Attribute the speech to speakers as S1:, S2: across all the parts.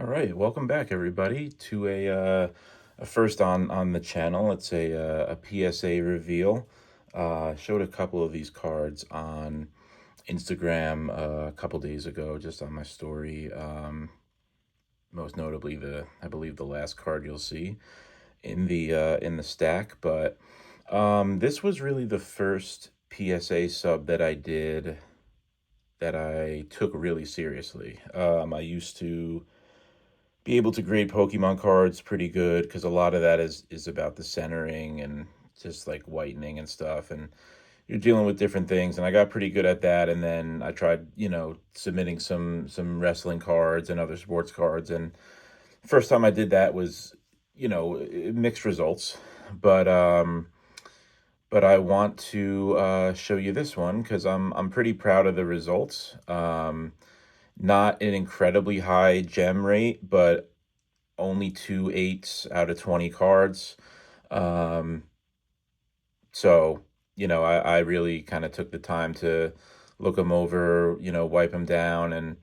S1: All right, welcome back everybody to a first on the channel. It's a PSA reveal. Showed a couple of these cards on Instagram a couple days ago, just on my story. Most notably I believe the last card you'll see in the stack. But this was really the first PSA sub that I did that I took really seriously. I used to be able to grade Pokemon cards pretty good because a lot of that is about the centering and just like whitening and stuff, and you're dealing with different things, and I got pretty good at that. And then I tried, submitting some wrestling cards and other sports cards, and first time I did that was, mixed results. But I want to show you this one because I'm pretty proud of the results. Not an incredibly high gem rate, but only 2 8s out of 20 cards. Um, so, I really kind of took the time to look them over, wipe them down, and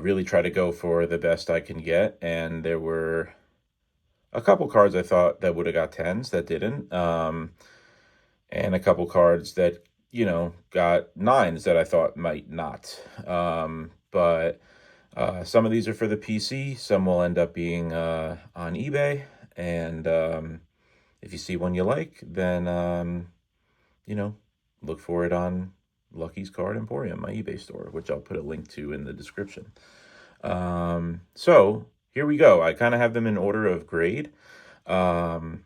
S1: really try to go for the best I can get. And there were a couple cards I thought that would have got 10s that didn't. And a couple cards that, got 9s that I thought might not. But some of these are for the PC. Some will end up being on eBay. And if you see one you like, then, you know, look for it on Lucky's Card Emporium, my eBay store, which I'll put a link to in the description. So here we go. I kind of have them in order of grade. And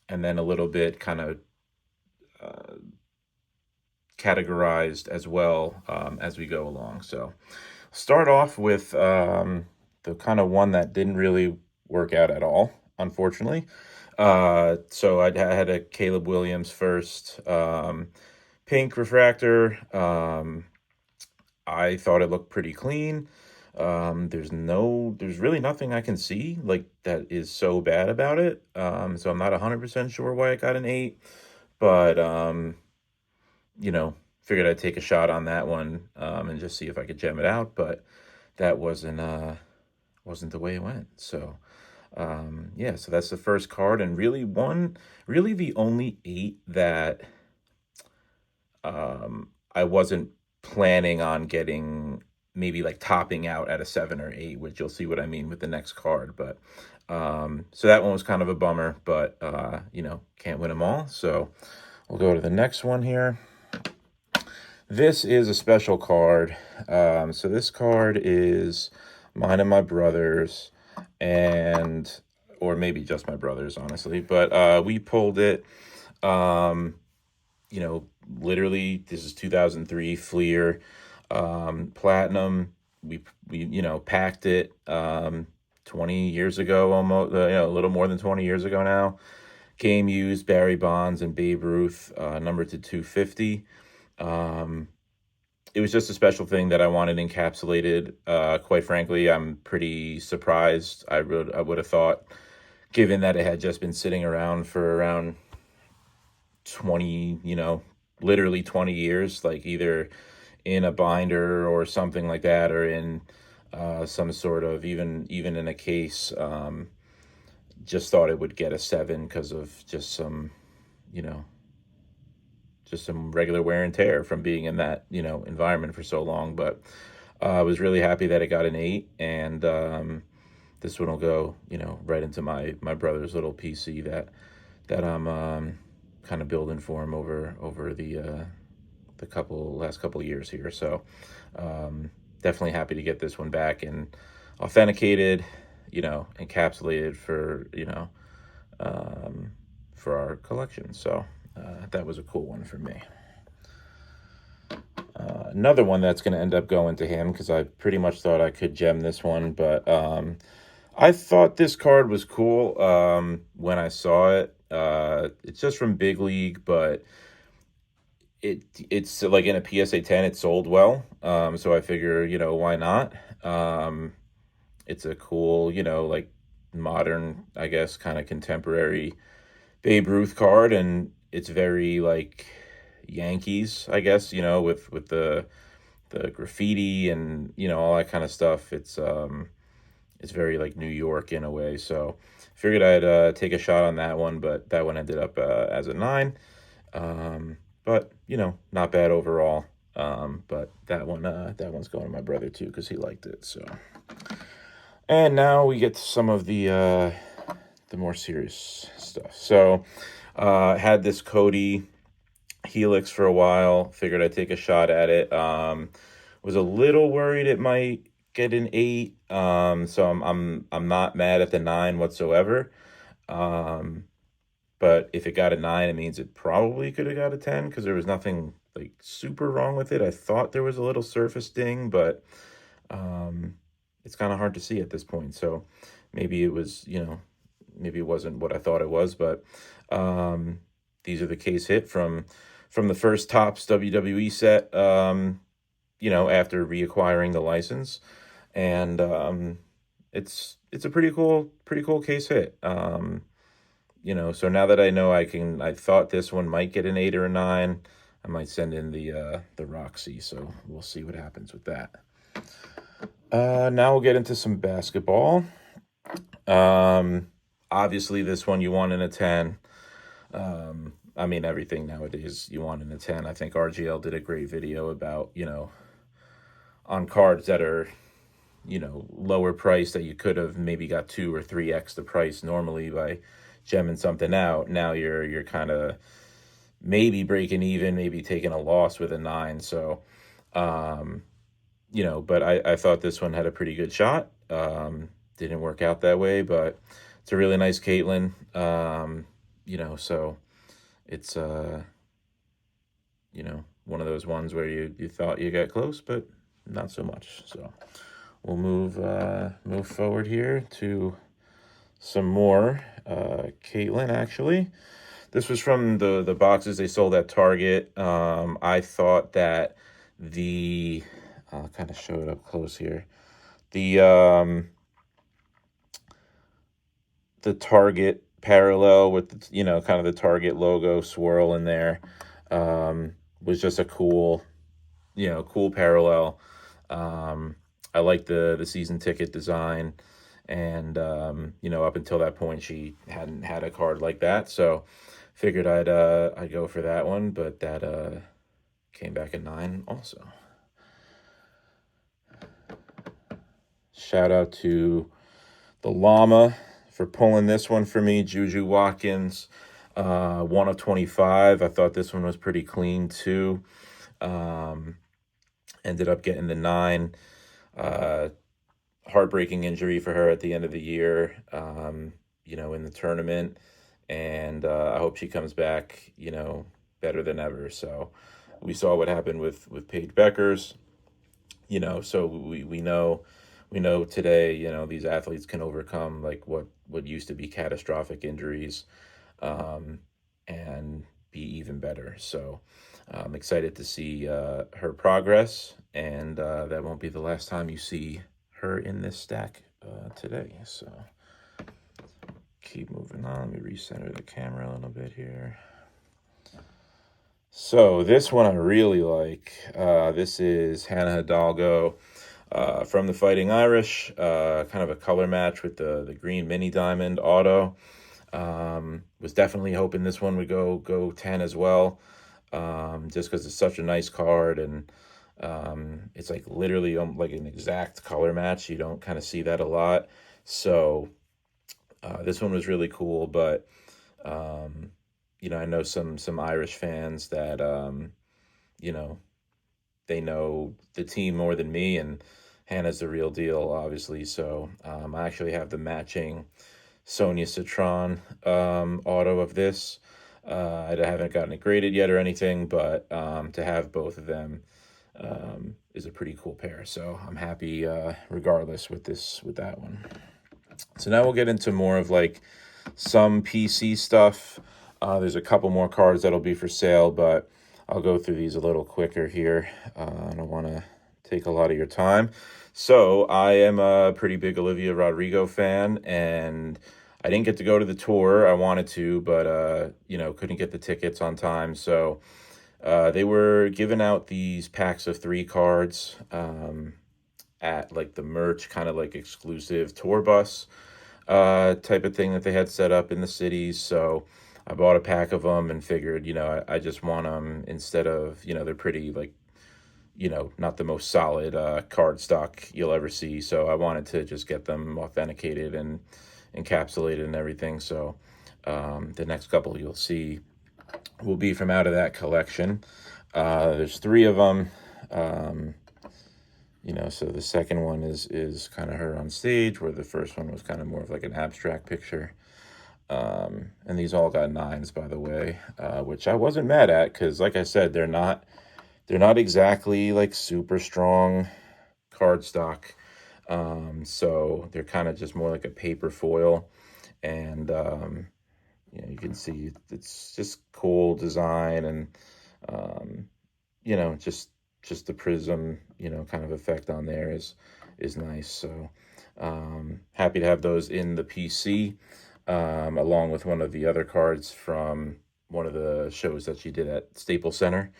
S1: then a little bit kind of categorized as well as we go along. So start off with the kind of one that didn't really work out at all, unfortunately. So I had a Caleb Williams first, pink refractor. I thought it looked pretty clean. There's really nothing I can see like that is so bad about it. So I'm not 100% sure why it got an 8, but figured I'd take a shot on that one, and just see if I could gem it out. But that wasn't the way it went. So yeah, so that's the first card, and really the only 8 that I wasn't planning on getting, maybe like topping out at a 7 or 8, which you'll see what I mean with the next card. But so that one was kind of a bummer, but can't win them all. So we'll go to the next one here. This is a special card. So this card is mine and my brother's, or maybe just my brother's, honestly. But we pulled it. Literally, this is 2003 Fleer, Platinum. We packed it 20 years ago, almost, a little more than 20 years ago now. Game used Barry Bonds and Babe Ruth, numbered to 250. It was just a special thing that I wanted encapsulated. Quite frankly, I'm pretty surprised. I would have thought, given that it had just been sitting around for around 20, literally 20 years, like either in a binder or something like that, or in some sort of, even in a case, just thought it would get a 7 because of just some, just some regular wear and tear from being in that, environment for so long. But I was really happy that it got an 8, and this one will go, right into my brother's little PC that I'm kind of building for him over the last couple years here. So definitely happy to get this one back and authenticated, encapsulated for our collection. So that was a cool one for me. Another one that's going to end up going to him, because I pretty much thought I could gem this one, but I thought this card was cool when I saw it. It's just from Big League, but it's like in a PSA 10, it sold well. So I figure, why not? It's a cool, like modern, I guess, kind of contemporary Babe Ruth card, and it's very like Yankees, I guess, with the graffiti and all that kind of stuff. It's it's very like New York in a way. So figured I'd take a shot on that one, but that one ended up as a 9. But you know, not bad overall. But that one's going to my brother too because he liked it. So, and now we get to some of the more serious stuff. So, had this Cody Helix for a while. Figured I'd take a shot at it. Was a little worried it might get an 8. So I'm not mad at the 9 whatsoever. But if it got a 9, it means it probably could have got a 10 because there was nothing like super wrong with it. I thought there was a little surface ding, but it's kind of hard to see at this point. So maybe it was, maybe it wasn't what I thought it was, but these are the case hit from the first Topps WWE set, after reacquiring the license. And it's a pretty cool case hit. So now that I know I thought this one might get an 8 or a 9, I might send in the Roxy, so we'll see what happens with that. Now we'll get into some basketball. Obviously this one you want in a 10. I mean, everything nowadays you want in a 10. I think RGL did a great video about, on cards that are, lower price that you could have maybe got 2 or 3x the price normally by gemming something out. Now you're kind of maybe breaking even, maybe taking a loss with a 9. So, but I thought this one had a pretty good shot. Didn't work out that way, but it's a really nice Caitlin. So it's, one of those ones where you thought you got close, but not so much. So we'll move forward here to some more Caitlin, actually. This was from the boxes they sold at Target. I thought that I'll kind of show it up close here. The Target parallel with kind of the Target logo swirl in there was just a cool parallel. I like the season ticket design, and up until that point she hadn't had a card like that, so figured I'd go for that one, but that came back at 9 also. Shout out to the Llama for pulling this one for me. Juju Watkins, 1 of 25. I thought this one was pretty clean too. Ended up getting the 9. Heartbreaking injury for her at the end of the year, in the tournament. And I hope she comes back, better than ever. So we saw what happened with Paige Beckers, so we know today, these athletes can overcome like what used to be catastrophic injuries, and be even better. So I'm excited to see her progress, and that won't be the last time you see her in this stack today. So keep moving on. Let me recenter the camera a little bit here. So this one I really like. This is Hannah Hidalgo from the Fighting Irish. Kind of a color match with the green mini diamond auto. Was definitely hoping this one would go 10 as well, just because it's such a nice card, and it's like literally like an exact color match. You don't kind of see that a lot. So this one was really cool, but I know some Irish fans that they know the team more than me, and Hannah's the real deal, obviously. So I actually have the matching Sonia Citron auto of this. I haven't gotten it graded yet or anything, but to have both of them is a pretty cool pair. So I'm happy regardless with that one. So now we'll get into more of like some PC stuff. There's a couple more cards that'll be for sale, but I'll go through these a little quicker here. I don't want to take a lot of your time. So I am a pretty big Olivia Rodrigo fan, and I didn't get to go to the tour. I wanted to, but couldn't get the tickets on time. So they were giving out these packs of 3 cards. at like the merch, kind of like exclusive tour bus type of thing that they had set up in the cities. So I bought a pack of them and figured, I just want them instead of, they're pretty like, not the most solid card stock you'll ever see. So I wanted to just get them authenticated and encapsulated and everything. So the next couple you'll see will be from out of that collection. There's three of them. So the second one is kind of her on stage, where the first one was kind of more of like an abstract picture. And these all got 9s, by the way, which I wasn't mad at, because like I said, they're not exactly like super strong cardstock. So they're kind of just more like a paper foil, and you can see it's just cool design, and just the prism, kind of effect on there is nice. So happy to have those in the PC, along with one of the other cards from one of the shows that she did at Staples Center,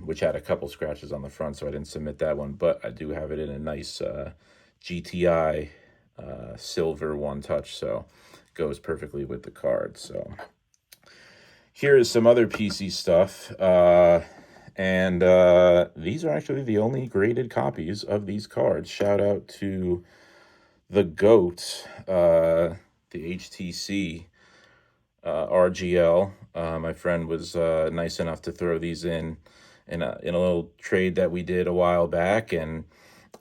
S1: which had a couple scratches on the front, so I didn't submit that one, but I do have it in a nice GTI silver one touch, so goes perfectly with the card. So here is some other PC stuff, and these are actually the only graded copies of these cards. Shout out to the GOAT, the HTC RGL. My friend was nice enough to throw these in a little trade that we did a while back, and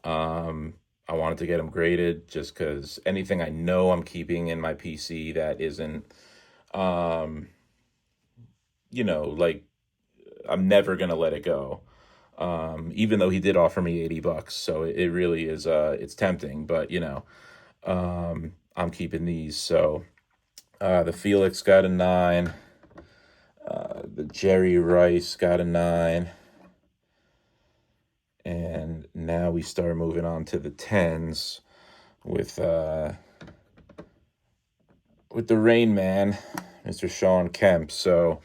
S1: I wanted to get them graded just because anything I know I'm keeping in my PC that isn't, like, I'm never gonna let it go. Even though he did offer me $80, so it really is it's tempting, but I'm keeping these. So the Felix got a 9. The Jerry Rice got a 9. And now we start moving on to the 10s with the Rain Man, Mr. Sean Kemp. So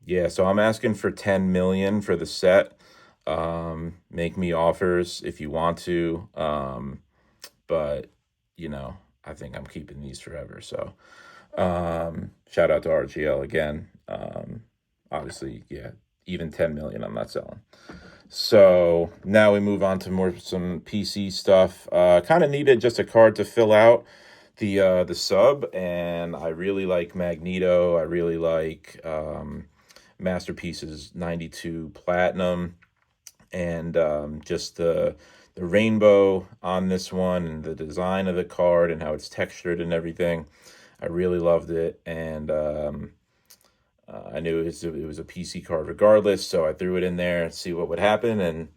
S1: yeah, so I'm asking for 10 million for the set. Make me offers if you want to. But I think I'm keeping these forever. So shout out to RGL again. Obviously, yeah, even 10 million I'm not selling. So now we move on to some PC stuff. Kind of needed just a card to fill out the sub, and I really like Magneto. I really like Masterpieces 92 Platinum, and just the rainbow on this one, and the design of the card and how it's textured and everything. I really loved it, and I knew it was a PC card regardless, so I threw it in there and see what would happen, and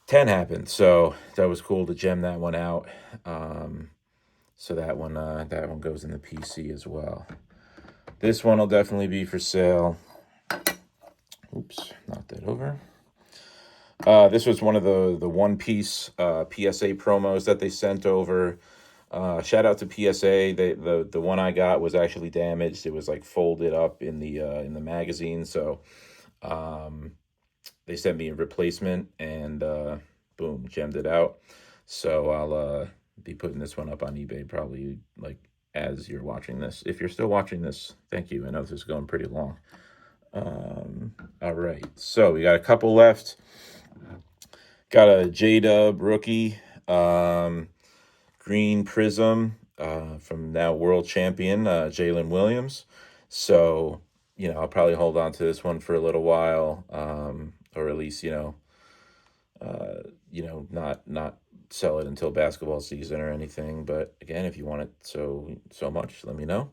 S1: 10 happened. So that was cool to gem that one out. So that one goes in the PC as well. This one will definitely be for sale. Oops, knocked that over. This was one of the One Piece PSA promos that they sent over. Shout out to PSA. The one I got was actually damaged. It was like folded up in the magazine. So they sent me a replacement, and boom, gemmed it out. So I'll be putting this one up on eBay probably like as you're watching this. If you're still watching this, thank you. I know this is going pretty long. All right, so we got a couple left. Got a J-Dub rookie, green prism from now world champion Jalen Williams. So I'll probably hold on to this one for a little while, or at least not sell it until basketball season or anything. But again, if you want it so much, let me know.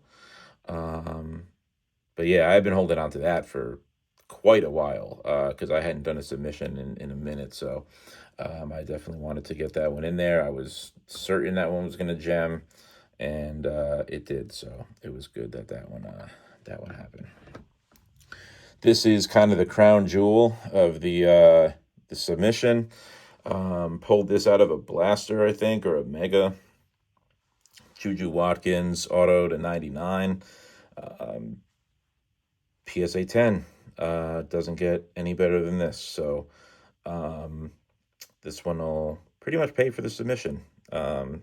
S1: But yeah, I've been holding on to that for quite a while because I hadn't done a submission in a minute. So I definitely wanted to get that one in there. I was certain that one was going to gem, and it did. So it was good that one happened. This is kind of the crown jewel of the submission. Pulled this out of a blaster, I think, or a mega. Juju Watkins auto to 99. PSA 10 doesn't get any better than this. So this one will pretty much pay for the submission,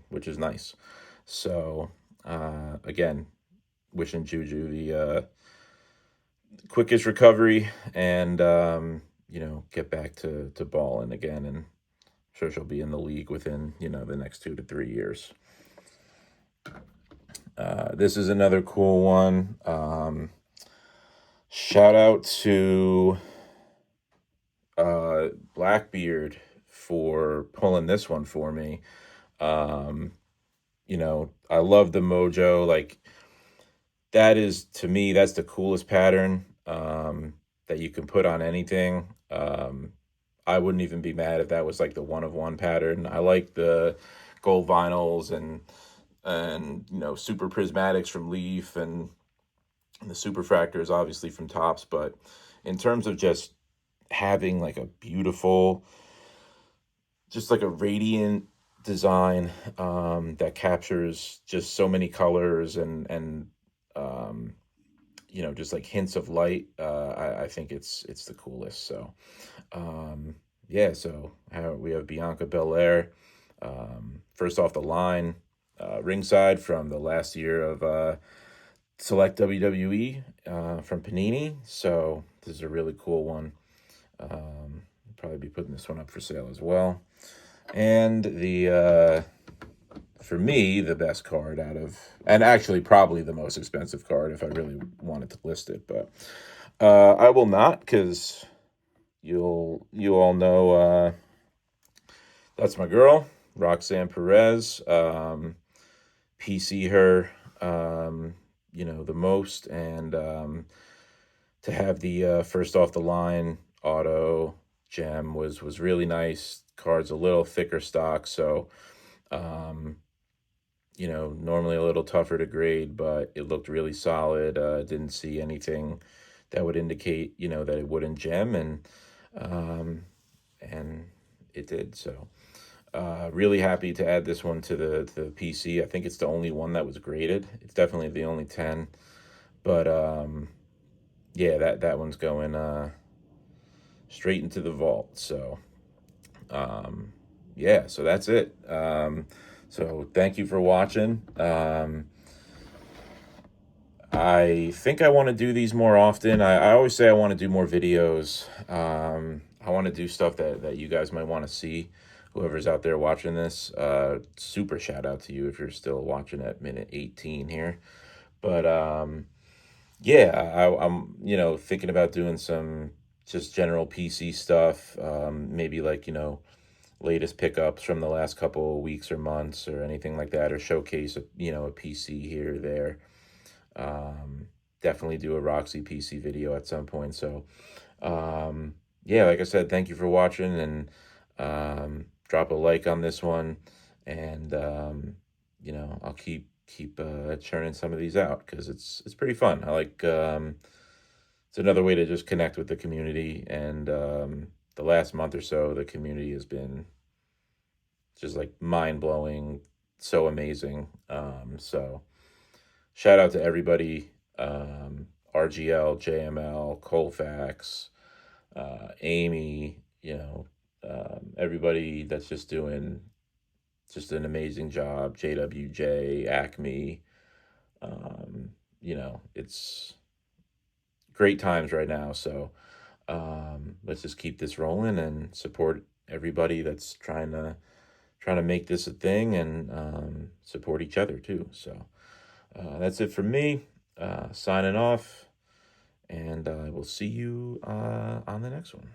S1: which is nice. So, again, wishing Juju the quickest recovery and, get back to balling again. And I'm sure she'll be in the league within, the next 2 to 3 years. This is another cool one. Shout out to Blackbeard for pulling this one for me. I love the mojo. Like, that is, to me, that's the coolest pattern that you can put on anything. I wouldn't even be mad if that was like the one of one pattern. I like the gold vinyls and super prismatics from Leaf and the superfractors obviously from Tops, but in terms of just having like a beautiful, just like a radiant design that captures just so many colors and just like hints of light, I think it's the coolest. So yeah, so we have Bianca Belair, first off the line, ringside from the last year of Select WWE from Panini. So this is a really cool one. Probably be putting this one up for sale as well. And the for me, the best card out of, and actually probably the most expensive card if I really wanted to list it, but I will not, because you all know that's my girl, Roxanne Perez. PC her, the most, and to have the first off the line auto gem was really nice. Card's a little thicker stock, so normally a little tougher to grade, but it looked really solid. Didn't see anything that would indicate, that it wouldn't gem, and it did. So really happy to add this one to the PC. I think it's the only one that was graded. It's definitely the only 10, but yeah, that one's going straight into the vault. So yeah, so that's it. So thank you for watching. I think I want to do these more often. I always say I want to do more videos. I want to do stuff that you guys might want to see. Whoever's out there watching this, super shout out to you if you're still watching at minute 18 here. But yeah, I'm thinking about doing some just general PC stuff. Maybe like latest pickups from the last couple of weeks or months or anything like that, or showcase a PC here or there. Definitely do a Roxy PC video at some point. So yeah, like I said, thank you for watching, and drop a like on this one, and I'll keep churning some of these out because it's pretty fun. I like it's another way to just connect with the community, and the last month or so the community has been just like mind-blowing, so amazing. So shout out to everybody, RGL, JML, Colfax, Amy, everybody that's just doing just an amazing job, JWJ, Acme. It's great times right now. So let's just keep this rolling and support everybody that's trying to make this a thing, and support each other too. So that's it from me, signing off, and I will see you on the next one.